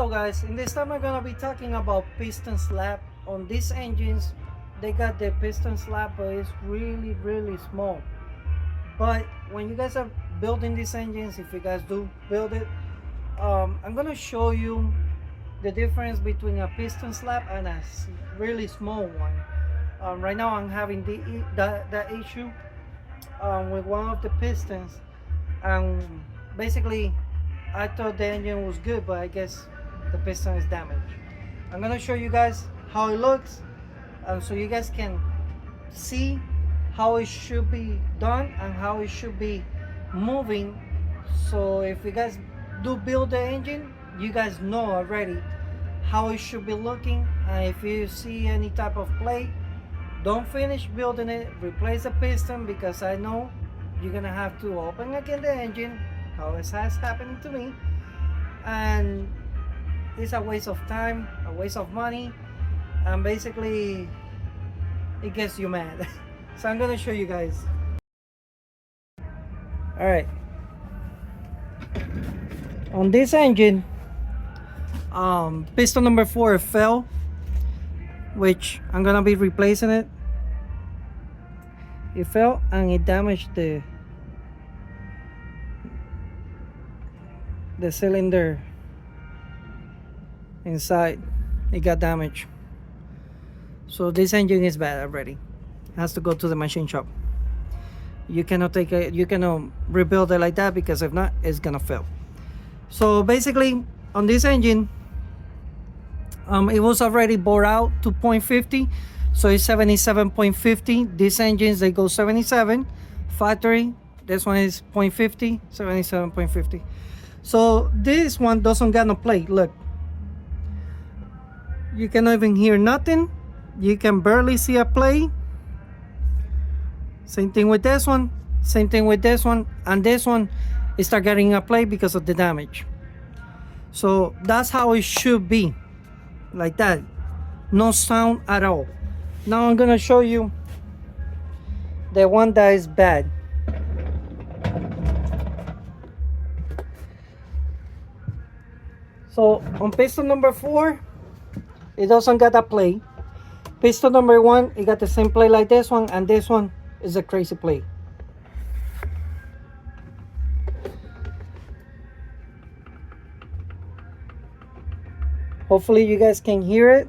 Hello guys, in this time I'm gonna be talking about piston slab. On these engines they got the piston slab, but it's really small. But when you guys are building these engines, if you guys do build it, I'm gonna show you the difference between a piston slab and a really small one. Right now I'm having the issue with one of the pistons, and basically I thought the engine was good, but I guess the piston is damaged. I'm gonna show you guys how it looks, so you guys can see how it should be done and how it should be moving. So if you guys do build the engine, you guys know already how it should be looking. And if you see any type of plate, don't finish building it, replace the piston, because I know you're gonna have to open again the engine, how it has happened to me, and it's a waste of time, a waste of money, and basically it gets you mad. So I'm gonna show you guys. All right, on this engine, piston number 4 fell, which I'm gonna be replacing it. It fell and it damaged the cylinder inside. It got damaged, so this engine is bad already. It has to go to the machine shop. You cannot take it, you cannot rebuild it like that, because if not, it's gonna fail. So basically on this engine, it was already bore out to 0.50, so it's 77.50. These engines, they go 77 factory. This one is 0.50, 77.50. So this one doesn't got no plate. Look, you cannot even hear nothing. You can barely see a plate. Same thing with this one, same thing with this one, and this one is start getting a plate because of the damage. So that's how it should be, like that, no sound at all. Now I'm gonna show you the one that is bad. So on piston number 4, it doesn't got a plate. Piston number 1, it got the same plate like this one, and this one is a crazy plate. Hopefully you guys can hear it.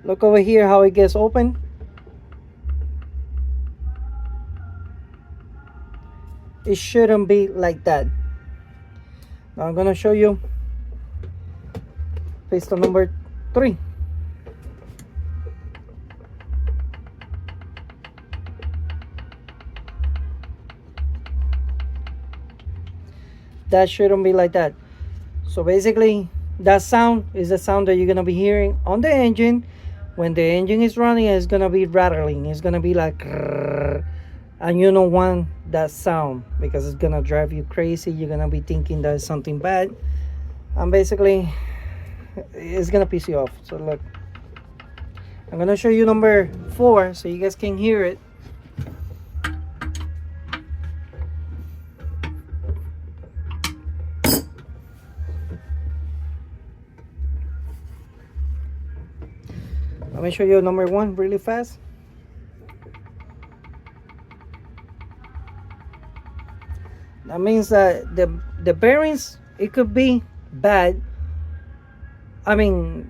Look over here how it gets open. It shouldn't be like that. Now I'm gonna show you piston number 3. That shouldn't be like that. So basically that sound is the sound that you're gonna be hearing on the engine. When the engine is running, it's gonna be rattling. It's gonna be like, and you don't want that sound, because it's gonna drive you crazy. You're gonna be thinking that it's something bad, and basically it's gonna piss you off. So look, I'm gonna show you number 4 so you guys can hear it. Let me show you number 1 really fast. That means that the bearings, it could be bad. I mean,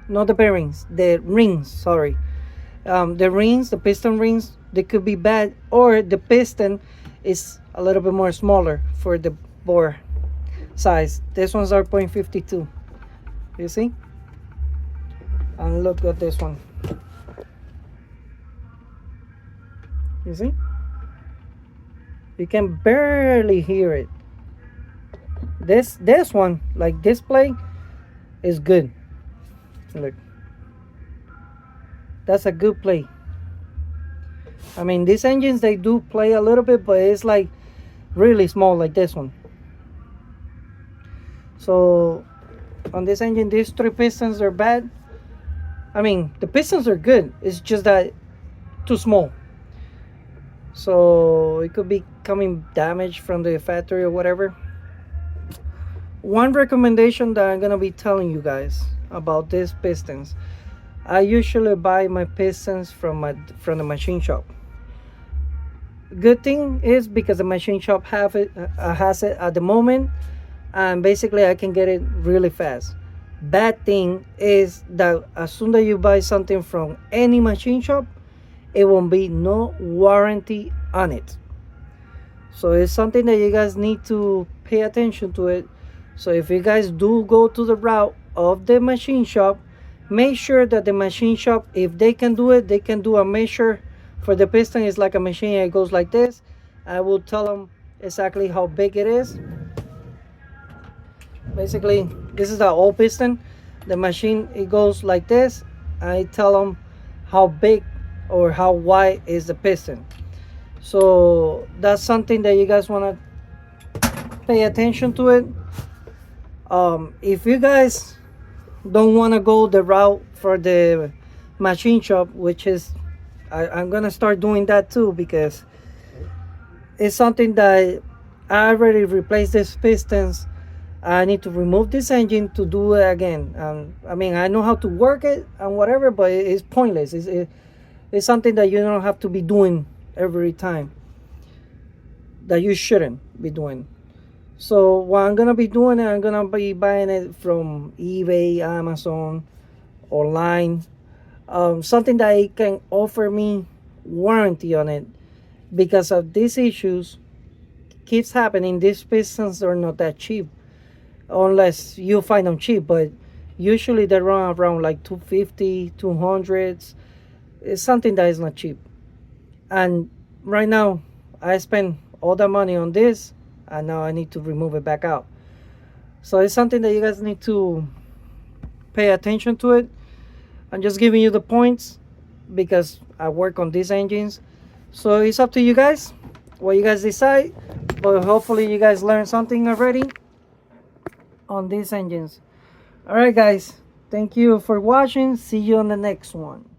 not the bearings, the rings, sorry. The rings, the piston rings, they could be bad, or the piston is a little bit more smaller for the bore size. This ones are 0.52. You see? And look at this one. You see? You can barely hear it. This one, like this plate, is good. Look, that's a good plate. I mean, these engines, they do play a little bit, but it's like really small, like this one. So on this engine, these 3 pistons are bad. I mean, the pistons are good, it's just that too small. So it could be coming damaged from the factory or whatever. One recommendation that I'm gonna be telling you guys about these pistons, I usually buy my pistons from the machine shop. Good thing is because the machine shop has it at the moment, and basically I can get it really fast. Bad thing is that as soon as you buy something from any machine shop, it won't be no warranty on it. So it's something that you guys need to pay attention to it. So if you guys do go to the route of the machine shop, make sure that the machine shop, if they can do it, they can do a measure for the piston. It's like a machine, it goes like this. I will tell them exactly how big it is. Basically, this is the old piston. The machine, it goes like this. I tell them how big or how wide is the piston. So that's something that you guys want to pay attention to it. If you guys don't want to go the route for the machine shop, which is I'm gonna start doing that too, because it's something that I already replaced these pistons. I need to remove this engine to do it again. I mean, I know how to work it and whatever, but it's pointless. It's something that you don't have to be doing every time, that you shouldn't be doing. So what I'm gonna be doing, I'm gonna be buying it from eBay, Amazon, online, something that it can offer me warranty on it, because of these issues keeps happening. These pistons are not that cheap, unless you find them cheap, but usually they run around like 250, 200s. It's something that is not cheap. And right now I spend all the money on this, and now I need to remove it back out. So it's something that you guys need to pay attention to it. I'm just giving you the points because I work on these engines. So it's up to you guys what you guys decide, but hopefully you guys learned something already on these engines. All right guys, thank you for watching. See you on the next one.